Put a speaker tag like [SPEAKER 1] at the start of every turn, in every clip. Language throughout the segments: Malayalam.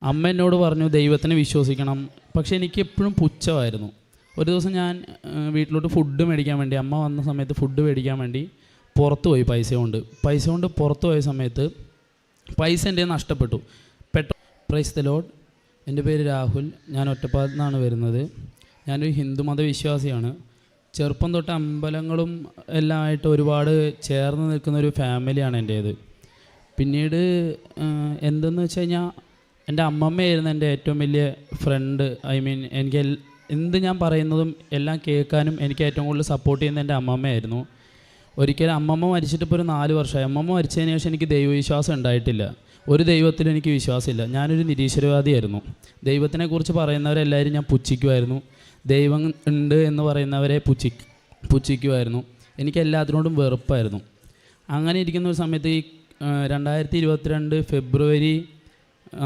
[SPEAKER 1] അമ്മ എന്നോട് പറഞ്ഞു ദൈവത്തിനെ വിശ്വസിക്കണം. പക്ഷേ എനിക്ക് എപ്പോഴും പുച്ഛമായിരുന്നു. ഒരു ദിവസം ഞാൻ വീട്ടിലോട്ട് ഫുഡ് മേടിക്കാൻ വേണ്ടി, അമ്മ വന്ന സമയത്ത് ഫുഡ് മേടിക്കാൻ വേണ്ടി പുറത്ത് പോയി പൈസ കൊണ്ട് പുറത്ത് പോയ സമയത്ത് പൈസ എൻ്റെ നഷ്ടപ്പെട്ടു. Praise the Lord. എൻ്റെ പേര് രാഹുൽ. ഞാൻ ഒറ്റപ്പാലത്ത് നിന്നാണ് വരുന്നത്. ഞാനൊരു ഹിന്ദു മതവിശ്വാസിയാണ്. ചെറുപ്പം തൊട്ട് അമ്പലങ്ങളും എല്ലാം ആയിട്ട് ഒരുപാട് ചേർന്ന് നിൽക്കുന്നൊരു ഫാമിലിയാണ് എൻ്റേത്. പിന്നീട് എന്തെന്ന് വെച്ച് കഴിഞ്ഞാൽ എൻ്റെ അമ്മമ്മയായിരുന്നു എൻ്റെ ഏറ്റവും വലിയ ഫ്രണ്ട്. എനിക്ക് എന്ത് ഞാൻ പറയുന്നതും എല്ലാം കേൾക്കാനും എനിക്ക് ഏറ്റവും കൂടുതൽ സപ്പോർട്ട് ചെയ്യുന്ന എൻ്റെ അമ്മമ്മയായിരുന്നു. ഒരിക്കലും അമ്മമ്മ മരിച്ചിട്ടിപ്പോൾ ഒരു 4 വർഷമായി. അമ്മമ്മ മരിച്ചതിന് ശേഷം എനിക്ക് ദൈവവിശ്വാസം ഉണ്ടായിട്ടില്ല. ഒരു ദൈവത്തിലും എനിക്ക് വിശ്വാസമില്ല. ഞാനൊരു നിരീശ്വരവാദിയായിരുന്നു. ദൈവത്തിനെക്കുറിച്ച് പറയുന്നവരെല്ലാവരും ഞാൻ പുച്ഛിക്കുമായിരുന്നു. ദൈവം ഉണ്ട് എന്ന് പറയുന്നവരെ പുച്ഛിക്കുമായിരുന്നു. എനിക്ക് എല്ലാത്തിനോടും വെറുപ്പായിരുന്നു. അങ്ങനെ ഇരിക്കുന്ന ഒരു സമയത്ത് ഈ 2022 ഫെബ്രുവരി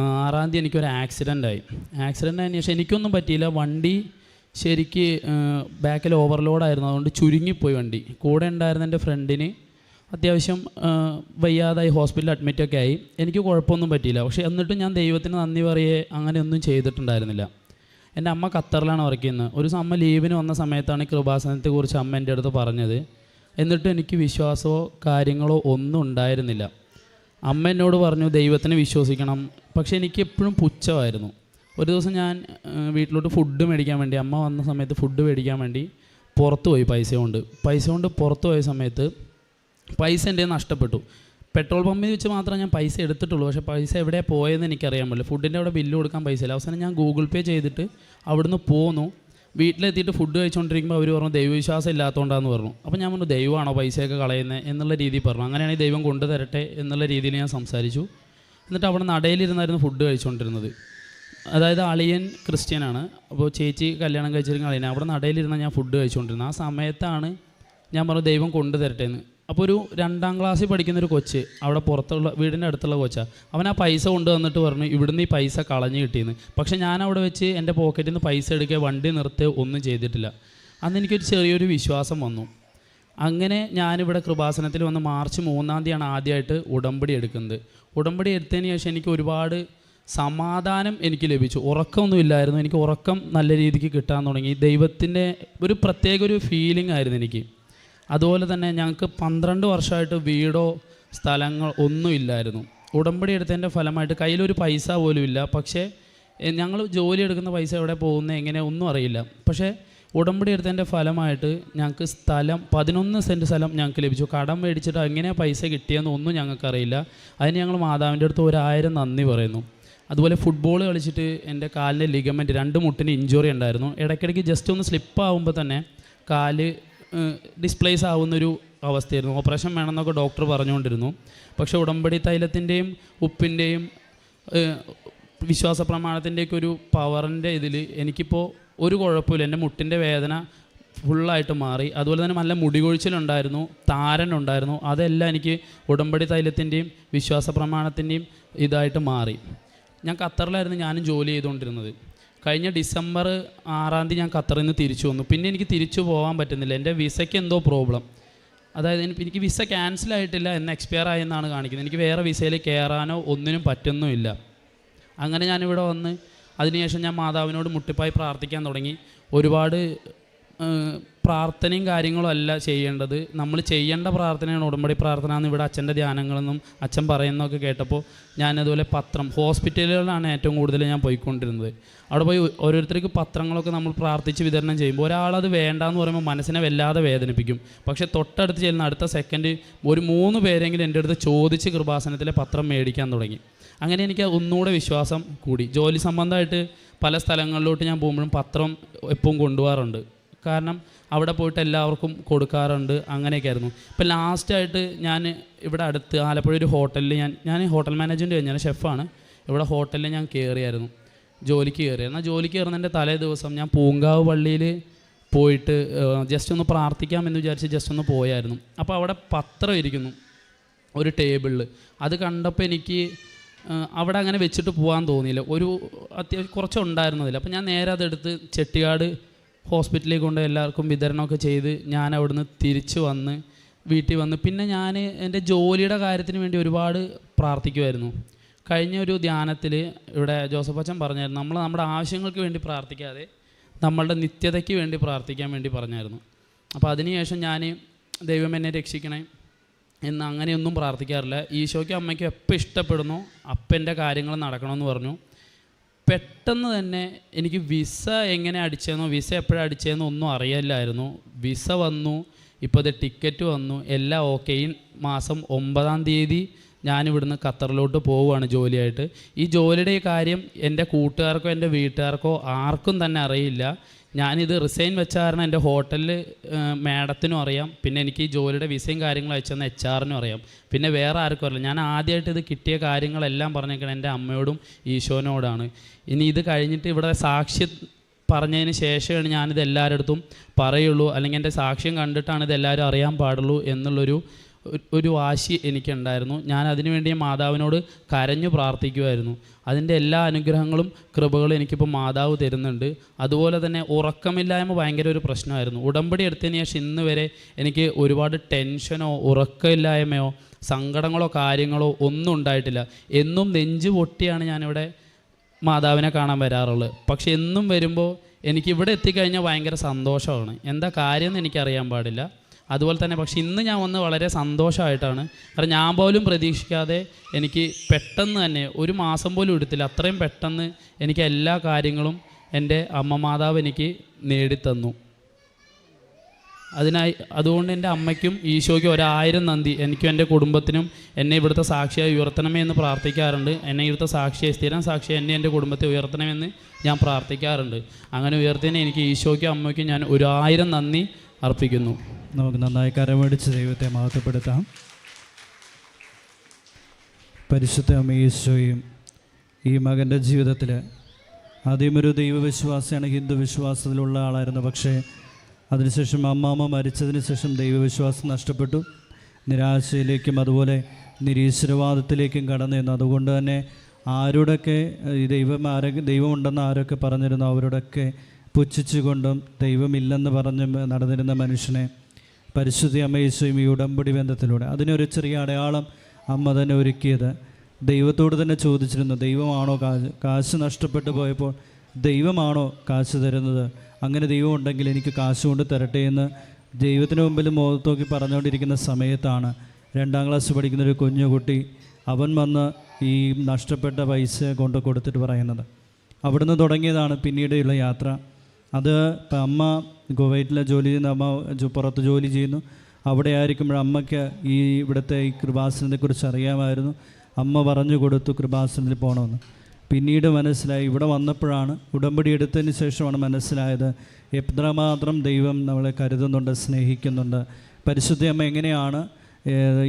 [SPEAKER 1] 6 എനിക്കൊരു ആക്സിഡൻ്റ് ആയതിനു ശേഷം എനിക്കൊന്നും പറ്റിയില്ല. വണ്ടി ശരിക്ക് ബാക്കിൽ ഓവർലോഡായിരുന്നു. അതുകൊണ്ട് ചുരുങ്ങിപ്പോയി വണ്ടി. കൂടെ ഉണ്ടായിരുന്ന എൻ്റെ ഫ്രണ്ടിന് അത്യാവശ്യം വയ്യാതായി, ഹോസ്പിറ്റലിൽ അഡ്മിറ്റൊക്കെ ആയി. എനിക്ക് കുഴപ്പമൊന്നും പറ്റിയില്ല. പക്ഷേ എന്നിട്ടും ഞാൻ ദൈവത്തിന് നന്ദി പറയേ അങ്ങനെയൊന്നും ചെയ്തിട്ടുണ്ടായിരുന്നില്ല. എൻ്റെ അമ്മ ഖത്തറിലാണ് വർക്ക് ചെയ്യുന്നത്. ഒരു അമ്മ ലീവിന് വന്ന സമയത്താണ് കൃപാസനത്തെക്കുറിച്ച് അമ്മ എൻ്റെ അടുത്ത് പറഞ്ഞത്. എന്നിട്ടും എനിക്ക് വിശ്വാസമോ കാര്യങ്ങളോ ഒന്നും ഉണ്ടായിരുന്നില്ല. അമ്മ എന്നോട് പറഞ്ഞു ദൈവത്തിനെ വിശ്വസിക്കണം. പക്ഷേ എനിക്ക് എപ്പോഴും പുച്ഛമായിരുന്നു. ഒരു ദിവസം ഞാൻ വീട്ടിലോട്ട് ഫുഡ് മേടിക്കാൻ വേണ്ടി, അമ്മ വന്ന സമയത്ത് ഫുഡ് മേടിക്കാൻ വേണ്ടി പുറത്ത് പോയി പൈസ കൊണ്ട് പുറത്ത് പോയ സമയത്ത് പൈസ എൻ്റെ നഷ്ടപ്പെട്ടു. പെട്രോൾ പമ്പിൽ വെച്ച് മാത്രമേ ഞാൻ പൈസ എടുത്തിട്ടുള്ളൂ. പക്ഷേ പൈസ എവിടെയാണ് പോയതെന്ന് എനിക്കറിയാൻ പറ്റില്ല. ഫുഡിൻ്റെ അവിടെ ബില്ല് കൊടുക്കാൻ പൈസ ഇല്ല. അവസാനം ഞാൻ ഗൂഗിൾ പേ ചെയ്തിട്ട് അവിടുന്ന് പോന്നു. വീട്ടിലെത്തിയിട്ട് ഫുഡ് കഴിച്ചുകൊണ്ടിരിക്കുമ്പോൾ അവർ പറഞ്ഞു ദൈവവിശ്വാസം ഇല്ലാത്തതുകൊണ്ടാണെന്ന് പറഞ്ഞു. അപ്പോൾ ഞാൻ പറഞ്ഞു ദൈവമാണോ പൈസയൊക്കെ കളയുന്നത് എന്നുള്ള രീതിയിൽ പറഞ്ഞു. അങ്ങനെയാണെങ്കിൽ ദൈവം കൊണ്ടുതരട്ടെ എന്നുള്ള രീതിയിൽ ഞാൻ സംസാരിച്ചു. എന്നിട്ട് അവിടെ നടയിലിരുന്നായിരുന്നു ഫുഡ് കഴിച്ചുകൊണ്ടിരുന്നത്. അതായത് അളിയൻ ക്രിസ്ത്യനാണ്. അപ്പോൾ ചേച്ചി കല്യാണം കഴിച്ചിരിക്കുന്ന അളിയൻ. അവിടെ നടയിലിരുന്ന ഞാൻ ഫുഡ് കഴിച്ചുകൊണ്ടിരുന്നത്. ആ സമയത്താണ് ഞാൻ പറഞ്ഞു ദൈവം കൊണ്ടുതരട്ടെ എന്ന്. അപ്പോൾ ഒരു 2ാം ക്ലാസ്സിൽ പഠിക്കുന്നൊരു കൊച്ച്, അവിടെ പുറത്തുള്ള വീടിൻ്റെ അടുത്തുള്ള കൊച്ചാണ്. അവൻ ആ പൈസ കൊണ്ടുവന്നിട്ട് പറഞ്ഞു ഇവിടുന്ന് ഈ പൈസ കളഞ്ഞ് കിട്ടിയെന്ന്. പക്ഷേ ഞാൻ അവിടെ വെച്ച് എൻ്റെ പോക്കറ്റിൽ നിന്ന് പൈസ എടുക്കുക, വണ്ടി നിർത്തുക ഒന്നും ചെയ്തിട്ടില്ല. അന്ന് എനിക്കൊരു ചെറിയൊരു വിശ്വാസം വന്നു. അങ്ങനെ ഞാനിവിടെ കൃപാസനത്തിൽ വന്ന് മാർച്ച് 3 ആദ്യമായിട്ട് ഉടമ്പടി എടുക്കുന്നത്. ഉടമ്പടി എടുത്തതിന് ശേഷം എനിക്ക് ഒരുപാട് സമാധാനം എനിക്ക് ലഭിച്ചു. ഉറക്കമൊന്നും ഇല്ലായിരുന്നു. എനിക്ക് ഉറക്കം നല്ല രീതിക്ക് കിട്ടാൻ തുടങ്ങി. ദൈവത്തിൻ്റെ ഒരു പ്രത്യേക ഒരു ഫീലിംഗ് ആയിരുന്നു എനിക്ക്. അതുപോലെ തന്നെ ഞങ്ങൾക്ക് 12 വർഷമായിട്ട് വീടോ സ്ഥലങ്ങൾ ഒന്നും ഇല്ലായിരുന്നു. ഉടമ്പടി എടുത്തതിൻ്റെ ഫലമായിട്ട് കയ്യിലൊരു പൈസ പോലും ഇല്ല. പക്ഷേ ഞങ്ങൾ ജോലി എടുക്കുന്ന പൈസ എവിടെ പോകുന്നത് എങ്ങനെ ഒന്നും അറിയില്ല. പക്ഷേ ഉടമ്പടി എടുത്തതിൻ്റെ ഫലമായിട്ട് ഞങ്ങൾക്ക് 11 സെൻറ്റ് സ്ഥലം ഞങ്ങൾക്ക് ലഭിച്ചു. കടം മേടിച്ചിട്ട് എങ്ങനെയാണ് പൈസ കിട്ടിയെന്ന് ഒന്നും ഞങ്ങൾക്കറിയില്ല. അതിന് ഞങ്ങൾ മാതാവിൻ്റെ അടുത്ത് 1000 നന്ദി പറയുന്നു. അതുപോലെ ഫുട്ബോൾ കളിച്ചിട്ട് എൻ്റെ കാലിൻ്റെ ലിഗമെൻറ്റ് 2 മുട്ടിന് ഇഞ്ചുറി ഉണ്ടായിരുന്നു. ഇടയ്ക്കിടയ്ക്ക് ജസ്റ്റ് ഒന്ന് സ്ലിപ്പാകുമ്പോൾ തന്നെ കാല് ഡിസ്പ്ലേസ് ആവുന്നൊരു അവസ്ഥയായിരുന്നു. ഓപ്പറേഷൻ വേണമെന്നൊക്കെ ഡോക്ടർ പറഞ്ഞുകൊണ്ടിരുന്നു. പക്ഷേ ഉടമ്പടി തൈലത്തിൻ്റെയും ഉപ്പിൻ്റെയും വിശ്വാസ പ്രമാണത്തിൻ്റെയൊക്കെ ഒരു പവറിൻ്റെ ഇതിൽ എനിക്കിപ്പോൾ ഒരു കുഴപ്പമില്ല. എൻ്റെ മുട്ടിൻ്റെ വേദന ഫുള്ളായിട്ട് മാറി. അതുപോലെ തന്നെ നല്ല മുടി കൊഴിച്ചിലുണ്ടായിരുന്നു, താരനുണ്ടായിരുന്നു. അതെല്ലാം എനിക്ക് ഉടമ്പടി തൈലത്തിൻ്റെയും വിശ്വാസ പ്രമാണത്തിൻ്റെയും ഇതായിട്ട് മാറി. ഞാൻ ഖത്തറിലായിരുന്നു ഞാനും ജോലി ചെയ്തുകൊണ്ടിരുന്നത്. കഴിഞ്ഞ ഡിസംബർ 6 ഞാൻ ഖത്തറിൽ നിന്ന് തിരിച്ചു വന്നു. പിന്നെ എനിക്ക് തിരിച്ചു പോകാൻ പറ്റുന്നില്ല. എൻ്റെ വിസയ്ക്ക് എന്തോ പ്രോബ്ലം. അതായത് എനിക്ക് വിസ ക്യാൻസലായിട്ടില്ല, എന്ന് എക്സ്പയർ ആയെന്നാണ് കാണിക്കുന്നത്. എനിക്ക് വേറെ വിസയിൽ കയറാനോ ഒന്നിനും പറ്റുന്നുമില്ല. അങ്ങനെ ഞാനിവിടെ വന്ന് അതിനുശേഷം ഞാൻ മാതാവിനോട് മുട്ടിപ്പായി പ്രാർത്ഥിക്കാൻ തുടങ്ങി. ഒരുപാട് പ്രാർത്ഥനയും കാര്യങ്ങളും അല്ല ചെയ്യേണ്ടത്. നമ്മൾ ചെയ്യേണ്ട പ്രാർത്ഥനയാണ് ഉടമ്പടി പ്രാർത്ഥന എന്ന് ഇവിടെ അച്ഛൻ്റെ ധ്യാനങ്ങളെന്നും അച്ഛൻ പറയുന്നതൊക്കെ കേട്ടപ്പോൾ ഞാനതുപോലെ ഹോസ്പിറ്റലുകളിലാണ് ഏറ്റവും കൂടുതൽ ഞാൻ പോയിക്കൊണ്ടിരുന്നത്. അവിടെ പോയി ഓരോരുത്തർക്ക് പത്രങ്ങളൊക്കെ നമ്മൾ പ്രാർത്ഥിച്ച് വിതരണം ചെയ്യുമ്പോൾ ഒരാളത് വേണ്ടാന്ന് പറയുമ്പോൾ മനസ്സിനെ വല്ലാതെ വേദനിപ്പിക്കും. പക്ഷേ തൊട്ടടുത്ത് ചെല്ലുന്ന അടുത്ത സെക്കൻഡ് ഒരു 3 പേരെങ്കിലും എൻ്റെ അടുത്ത് ചോദിച്ച് കൃപാസനത്തിലെ പത്രം മേടിക്കാൻ തുടങ്ങി. അങ്ങനെ എനിക്ക് ഒന്നുകൂടെ വിശ്വാസം കൂടി. ജോലി സംബന്ധമായിട്ട് പല സ്ഥലങ്ങളിലോട്ട് ഞാൻ പോകുമ്പോഴും പത്രം എപ്പോഴും കൊണ്ടുപോകാറുണ്ട്. കാരണം അവിടെ പോയിട്ട് എല്ലാവർക്കും കൊടുക്കാറുണ്ട്. അങ്ങനെയൊക്കെ ആയിരുന്നു. ഇപ്പോൾ ലാസ്റ്റായിട്ട് ഞാൻ ഇവിടെ അടുത്ത് ആലപ്പുഴ ഒരു ഹോട്ടലിൽ ഞാൻ ഹോട്ടൽ മാനേജ്മെൻറ്റ് കഴിഞ്ഞാൽ ഷെഫാണ്. ഇവിടെ ഹോട്ടലിൽ ഞാൻ കയറിയായിരുന്നു, ജോലിക്ക് കയറിയായിരുന്നു. ആ ജോലിക്ക് കയറുന്നതിൻ്റെ തലേ ദിവസം ഞാൻ പൂങ്കാവ് പള്ളിയിൽ പോയിട്ട് ജസ്റ്റ് ഒന്ന് പ്രാർത്ഥിക്കാമെന്ന് വിചാരിച്ച് ജസ്റ്റ് ഒന്ന് പോയായിരുന്നു. അപ്പോൾ അവിടെ പത്രം ഇരിക്കുന്നു ഒരു ടേബിളിൽ. അത് കണ്ടപ്പോൾ എനിക്ക് അവിടെ അങ്ങനെ വെച്ചിട്ട് പോകാൻ തോന്നിയില്ല. ഒരു അത്യാവശ്യം കുറച്ചുണ്ടായിരുന്നതില്ല. അപ്പോൾ ഞാൻ നേരെ അതെടുത്ത് ചെട്ടിയാട് ഹോസ്പിറ്റലിൽ കൊണ്ട് എല്ലാവർക്കും വിതരണമൊക്കെ ചെയ്ത് ഞാൻ അവിടുന്ന് തിരിച്ച് വന്ന് വീട്ടിൽ വന്ന് പിന്നെ ഞാൻ എൻ്റെ ജോലിയുടെ കാര്യത്തിന് വേണ്ടി ഒരുപാട് പ്രാർത്ഥിക്കുമായിരുന്നു. കഴിഞ്ഞ ഒരു ധ്യാനത്തിൽ ഇവിടെ ജോസഫ് അച്ഛൻ പറഞ്ഞായിരുന്നു, നമ്മൾ നമ്മുടെ ആവശ്യങ്ങൾക്ക് വേണ്ടി പ്രാർത്ഥിക്കാതെ നമ്മളുടെ നിത്യതയ്ക്ക് വേണ്ടി പ്രാർത്ഥിക്കാൻ വേണ്ടി പറഞ്ഞായിരുന്നു. അപ്പോൾ അതിനുശേഷം ഞാൻ ദൈവം എന്നെ രക്ഷിക്കണേ എന്ന് അങ്ങനെയൊന്നും പ്രാർത്ഥിക്കാറില്ല. ഈശോയ്ക്കും അമ്മയ്ക്കും എപ്പോൾ ഇഷ്ടപ്പെടുന്നു അപ്പം എൻ്റെ കാര്യങ്ങൾ നടക്കണമെന്ന് പറഞ്ഞു. പെട്ടെന്ന് തന്നെ എനിക്ക് വിസ എങ്ങനെ അടിച്ചതെന്നോ വിസ എപ്പോഴാണ് അടിച്ചതെന്നോ ഒന്നും അറിയില്ലായിരുന്നു. വിസ വന്നു, ഇപ്പോൾ ഇത് ടിക്കറ്റ് വന്നു, എല്ലാം ഓക്കെ. ഈ മാസം 9-ാം തീയതി ഞാനിവിടുന്ന് ഖത്തറിലോട്ട് പോവുകയാണ് ജോലിയായിട്ട്. ഈ ജോലിയുടെ ഈ കാര്യം എൻ്റെ കൂട്ടുകാർക്കോ എൻ്റെ വീട്ടുകാർക്കോ ആർക്കും തന്നെ അറിയില്ല. ഞാനിത് റിസൈൻ വെച്ച കാരണം എൻ്റെ ഹോട്ടലിൽ മാഡത്തിനും അറിയാം, പിന്നെ എനിക്ക് ഈ ജോലിയുടെ വിസയും കാര്യങ്ങളും അയച്ചെന്ന് HR-നും അറിയാം, പിന്നെ വേറെ ആർക്കും അറിയില്ല. ഞാൻ ആദ്യമായിട്ട് ഇത് കിട്ടിയ കാര്യങ്ങളെല്ലാം പറഞ്ഞേക്കണം എൻ്റെ അമ്മയോടും ഈശോനോടാണ്. ഇനി ഇത് കഴിഞ്ഞിട്ട് ഇവിടെ സാക്ഷി പറഞ്ഞതിന് ശേഷമാണ് ഞാനിത് എല്ലാവരുടെ അടുത്തും പറയുള്ളൂ, അല്ലെങ്കിൽ എൻ്റെ സാക്ഷ്യം കണ്ടിട്ടാണ് ഇത് എല്ലാവരും അറിയാൻ പാടുള്ളൂ എന്നുള്ളൊരു വാശി എനിക്കുണ്ടായിരുന്നു. ഞാൻ അതിനുവേണ്ടി മാതാവിനോട് കരഞ്ഞു പ്രാർത്ഥിക്കുമായിരുന്നു. അതിൻ്റെ എല്ലാ അനുഗ്രഹങ്ങളും കൃപകളും എനിക്കിപ്പോൾ മാതാവ് തരുന്നുണ്ട്. അതുപോലെ തന്നെ ഉറക്കമില്ലായ്മ ഭയങ്കര ഒരു പ്രശ്നമായിരുന്നു. ഉടമ്പടി എടുത്തതിന് ശേഷം ഇന്ന് വരെ എനിക്ക് ഒരുപാട് ടെൻഷനോ ഉറക്കമില്ലായ്മയോ സങ്കടങ്ങളോ കാര്യങ്ങളോ ഒന്നും ഉണ്ടായിട്ടില്ല. എന്നും നെഞ്ച് പൊട്ടിയാണ് ഞാനിവിടെ മാതാവിനെ കാണാൻ വരാറുള്ളത്. പക്ഷെ എന്നും വരുമ്പോൾ എനിക്കിവിടെ എത്തിക്കഴിഞ്ഞാൽ ഭയങ്കര സന്തോഷമാണ്. എന്താ കാര്യമെന്ന് എനിക്കറിയാൻ പാടില്ല. അതുപോലെ തന്നെ പക്ഷെ ഇന്ന് ഞാൻ വന്ന് വളരെ സന്തോഷമായിട്ടാണ്. കാരണം ഞാൻ പോലും പ്രതീക്ഷിക്കാതെ എനിക്ക് പെട്ടെന്ന് തന്നെ ഒരു മാസം പോലും എടുത്തില്ല, അത്രയും പെട്ടെന്ന് എനിക്ക് എല്ലാ കാര്യങ്ങളും എൻ്റെ അമ്മ മാതാവ് എനിക്ക് നേടിത്തന്നു. അതുകൊണ്ട് എൻ്റെ അമ്മയ്ക്കും ഈശോയ്ക്കും 1000 നന്ദി. എനിക്കും എൻ്റെ കുടുംബത്തിനും എന്നെ ഇവിടുത്തെ സാക്ഷിയായി ഉയർത്തണമേ എന്ന് പ്രാർത്ഥിക്കാറുണ്ട്. എന്നെ ഇവിടുത്തെ സാക്ഷിയായി സ്ഥിരം സാക്ഷിയായി എന്നെ എൻ്റെ കുടുംബത്തെ ഉയർത്തണമെന്ന് ഞാൻ പ്രാർത്ഥിക്കാറുണ്ട്. അങ്ങനെ ഉയർത്തിയതിന് എനിക്ക് ഈശോയ്ക്കും അമ്മയ്ക്കും ഞാൻ 1000 നന്ദി അർപ്പിക്കുന്നു.
[SPEAKER 2] നമുക്ക് നന്നായി കരമടിച്ച് ദൈവത്തെ മഹത്വപ്പെടുത്താം. പരിശുദ്ധ അമ്മ ഈശോയും ഈ മകൻ്റെ ജീവിതത്തിൽ ആദ്യമൊരു ദൈവവിശ്വാസിയാണ്, ഹിന്ദു വിശ്വാസത്തിലുള്ള ആളായിരുന്നു. പക്ഷേ അതിനുശേഷം അമ്മാമ്മ മരിച്ചതിന് ശേഷം ദൈവവിശ്വാസം നഷ്ടപ്പെട്ടു. നിരാശയിലേക്കും അതുപോലെ നിരീശ്വരവാദത്തിലേക്കും കടന്നു ചെന്നു. അതുകൊണ്ട് തന്നെ ആരോടൊക്കെ ഈ ദൈവമുണ്ടെന്ന് ആരൊക്കെ പറഞ്ഞിരുന്നു അവരോടൊക്കെ പുച്ഛിച്ചുകൊണ്ടും ദൈവമില്ലെന്ന് പറഞ്ഞ് നടന്നിരുന്ന മനുഷ്യനെ പരിശുദ്ധ അമ്മ ഈശോയും ഈ ഉടമ്പടി ബന്ധത്തിലൂടെ അതിനൊരു ചെറിയ അടയാളം അമ്മ തന്നെ ഒരുക്കിയത്. ദൈവത്തോട് തന്നെ ചോദിച്ചിരുന്നു, ദൈവമാണോ കാശ് നഷ്ടപ്പെട്ടു പോയപ്പോൾ ദൈവമാണോ കാശ് തരുന്നത്? അങ്ങനെ ദൈവം ഉണ്ടെങ്കിൽ എനിക്ക് കാശ് കൊണ്ട് തരട്ടെ എന്ന് ദൈവത്തിന് മുമ്പിൽ മുഖത്ത് നോക്കി പറഞ്ഞുകൊണ്ടിരിക്കുന്ന സമയത്താണ് 2-ാം ക്ലാസ് പഠിക്കുന്നൊരു കുഞ്ഞുകുട്ടി അവൻ വന്ന് ഈ നഷ്ടപ്പെട്ട പൈസ കൊണ്ട് കൊടുത്തിട്ട് പറയുന്നത്. അവിടുന്ന് തുടങ്ങിയതാണ് പിന്നീടുള്ള യാത്ര. അത് ഇപ്പം അമ്മ കുവൈറ്റിലെ ജോലി ചെയ്യുന്ന അമ്മ പുറത്ത് ജോലി ചെയ്യുന്നു. അവിടെ ആയിരിക്കുമ്പോൾ അമ്മയ്ക്ക് ഇവിടുത്തെ ഈ കൃപാസനത്തെക്കുറിച്ച് അറിയാമായിരുന്നു. അമ്മ പറഞ്ഞു കൊടുത്തു കൃപാസനത്തിൽ പോകണമെന്ന്. പിന്നീട് മനസ്സിലായി, ഇവിടെ വന്നപ്പോഴാണ് ഉടമ്പടി എടുത്തതിന് ശേഷമാണ് മനസ്സിലായത് എത്രമാത്രം ദൈവം നമ്മളെ കരുതുന്നുണ്ട്, സ്നേഹിക്കുന്നുണ്ട്. പരിശുദ്ധ അമ്മ എങ്ങനെയാണ്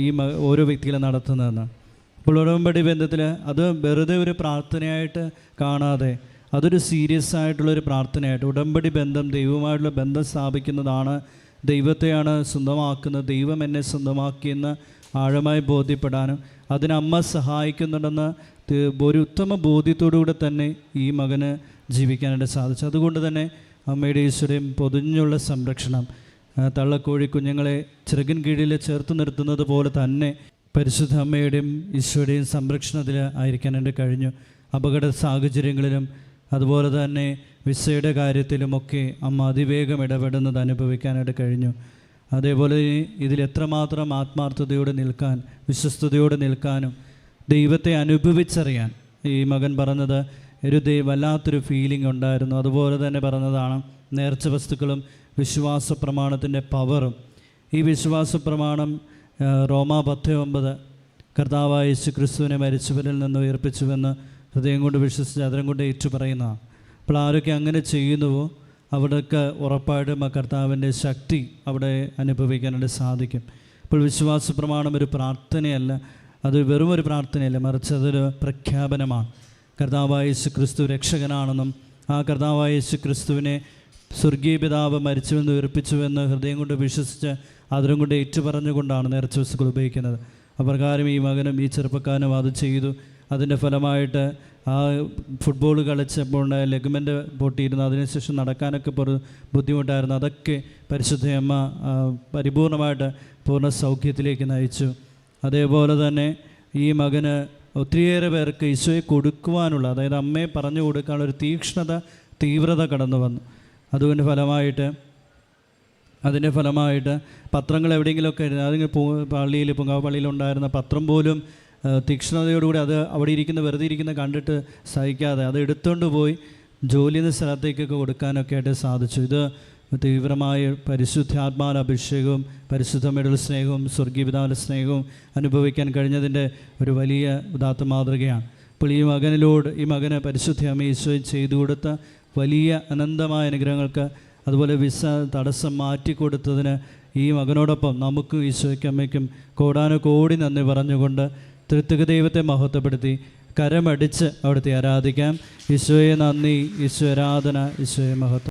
[SPEAKER 2] ഈ ഓരോ വ്യക്തികളെ നടത്തുന്നതെന്ന്. അപ്പോൾ ഉടമ്പടി ബന്ധത്തിൽ അത് വെറുതെ ഒരു പ്രാർത്ഥനയായിട്ട് കാണാതെ അതൊരു സീരിയസ് ആയിട്ടുള്ളൊരു പ്രാർത്ഥനയായിട്ട് ഉടമ്പടി ബന്ധം ദൈവവുമായിട്ടുള്ള ബന്ധം സ്ഥാപിക്കുന്നതാണ്. ദൈവത്തെയാണ് സ്വന്തമാക്കുന്നത്, ദൈവം എന്നെ സ്വന്തമാക്കിയെന്ന് ആഴമായി ബോധ്യപ്പെടാനും അതിനമ്മ സഹായിക്കുന്നുണ്ടെന്ന് ഒരു ഉത്തമ ബോധ്യത്തോടുകൂടെ തന്നെ ഈ മകന് ജീവിക്കാനായിട്ട് സാധിച്ചു. അതുകൊണ്ട് തന്നെ അമ്മയുടെ ഈശ്വരയും പൊതിഞ്ഞുള്ള സംരക്ഷണം തള്ളക്കോഴി കുഞ്ഞുങ്ങളെ ചിറകിൻ കീഴിൽ ചേർത്ത് നിർത്തുന്നത് പോലെ തന്നെ പരിശുദ്ധ അമ്മയുടെയും ഈശോയുടെയും സംരക്ഷണത്തിൽ ആയിരിക്കാനായിട്ട് കഴിഞ്ഞു. അപകട സാഹചര്യങ്ങളിലും അതുപോലെ തന്നെ വിസയുടെ കാര്യത്തിലുമൊക്കെ അമ്മ അതിവേഗം ഇടപെടുന്നത് അനുഭവിക്കാനായിട്ട് കഴിഞ്ഞു. അതേപോലെ ഇതിൽ എത്രമാത്രം ആത്മാർത്ഥതയോടെ നിൽക്കാൻ, വിശ്വസ്തയോടെ നിൽക്കാനും ദൈവത്തെ അനുഭവിച്ചറിയാൻ ഈ മകൻ പറഞ്ഞത് ഒരു വല്ലാത്തൊരു ഫീലിംഗ് ഉണ്ടായിരുന്നു. അതുപോലെ തന്നെ പറഞ്ഞതാണ് നേർച്ച വസ്തുക്കളും വിശ്വാസ പ്രമാണത്തിൻ്റെ പവറും. ഈ വിശ്വാസ പ്രമാണം റോമാ 10:9 കർത്താവായ യേശു ക്രിസ്തുവിനെ മരിച്ചവരിൽ നിന്ന് ഉയർപ്പിച്ചുവെന്ന് ഹൃദയം കൊണ്ട് വിശ്വസിച്ച് അതരം കൊണ്ട് ഏറ്റു പറയുന്നതാണ്. അപ്പോൾ ആരൊക്കെ അങ്ങനെ ചെയ്യുന്നുവോ അവിടെയൊക്കെ ഉറപ്പായിട്ടും ആ കർത്താവിൻ്റെ ശക്തി അവിടെ അനുഭവിക്കാനായിട്ട് സാധിക്കും. ഇപ്പോൾ വിശ്വാസ പ്രമാണം ഒരു പ്രാർത്ഥനയല്ല, അത് വെറും ഒരു പ്രാർത്ഥനയല്ല, മറിച്ച് അതൊരു പ്രഖ്യാപനമാണ്. കർത്താവായ യേശു ക്രിസ്തു രക്ഷകനാണെന്നും ആ കർത്താവായ യേശു ക്രിസ്തുവിനെ സ്വർഗീയ പിതാവ് മരിച്ചുവെന്ന് ഉയർപ്പിച്ചുവെന്ന് ഹൃദയം കൊണ്ട് വിശ്വസിച്ച് അതിലും കൊണ്ട് ഏറ്റുപറഞ്ഞുകൊണ്ടാണ് നേർച്ച വസ്തുക്കൾ ഉപയോഗിക്കുന്നത്. അപ്രകാരം ഈ മകനും ഈ ചെറുപ്പക്കാരനും അത് ചെയ്തു. അതിൻ്റെ ഫലമായിട്ട് ആ ഫുട്ബോൾ കളിച്ചപ്പോൾ ഉണ്ടായ ലെഗ്മെൻ്റ് പൊട്ടിയിരുന്നു. അതിനുശേഷം നടക്കാനൊക്കെ ബുദ്ധിമുട്ടായിരുന്നു. അതൊക്കെ പരിശുദ്ധയമ്മ പരിപൂർണമായിട്ട് പൂർണ്ണ സൗഖ്യത്തിലേക്ക് നയിച്ചു. അതേപോലെ തന്നെ ഈ മകന് ഒത്തിരിയേറെ പേർക്ക് ഈശോയെ കൊടുക്കുവാനുള്ള, അതായത് അമ്മയെ പറഞ്ഞു കൊടുക്കാനുള്ള ഒരു തീവ്രത കടന്നു വന്നു. അതുകൊണ്ട് അതിൻ്റെ ഫലമായിട്ട് പത്രങ്ങൾ എവിടെയെങ്കിലുമൊക്കെ അതിന് പള്ളിയിൽ പുങ്കാവ് പള്ളിയിലുണ്ടായിരുന്ന പത്രം പോലും തീക്ഷ്ണതയോടുകൂടി അത് അവിടെ വെറുതെ ഇരിക്കുന്ന കണ്ടിട്ട് സഹിക്കാതെ അത് എടുത്തുകൊണ്ട് പോയി ജോലി ചെയ്യുന്ന സ്ഥലത്തേക്കൊക്കെ കൊടുക്കാനൊക്കെ ആയിട്ട് സാധിച്ചു. ഇത് തീവ്രമായ പരിശുദ്ധാത്മാവിൻ്റെ അഭിഷേകവും പരിശുദ്ധമ്മയുടെ സ്നേഹവും സ്വർഗീയ പിതാവിൻ്റെ സ്നേഹവും അനുഭവിക്കാൻ കഴിഞ്ഞതിൻ്റെ ഒരു വലിയ ഉദാത്ത മാതൃകയാണ്. അപ്പോൾ ഈ മകന് പരിശുദ്ധ അമ്മ ഈശോ ചെയ്തു കൊടുത്ത വലിയ അനന്തമായ അനുഗ്രഹങ്ങൾക്ക്, അതുപോലെ വിസ തടസ്സം മാറ്റിക്കൊടുത്തതിന് ഈ മകനോടൊപ്പം നമുക്കും ഈശോയ്ക്കും അമ്മയ്ക്കും കോടാനുകോടി നന്ദി പറഞ്ഞുകൊണ്ട് ത്രിത്വക ദൈവത്തെ മഹത്വപ്പെടുത്തി കരമടിച്ച് അവിടുത്തെ ആരാധിക്കാം. ഈശോയെ നന്ദി, ഈശോ ആരാധന, ഈശോയെ മഹത്വം.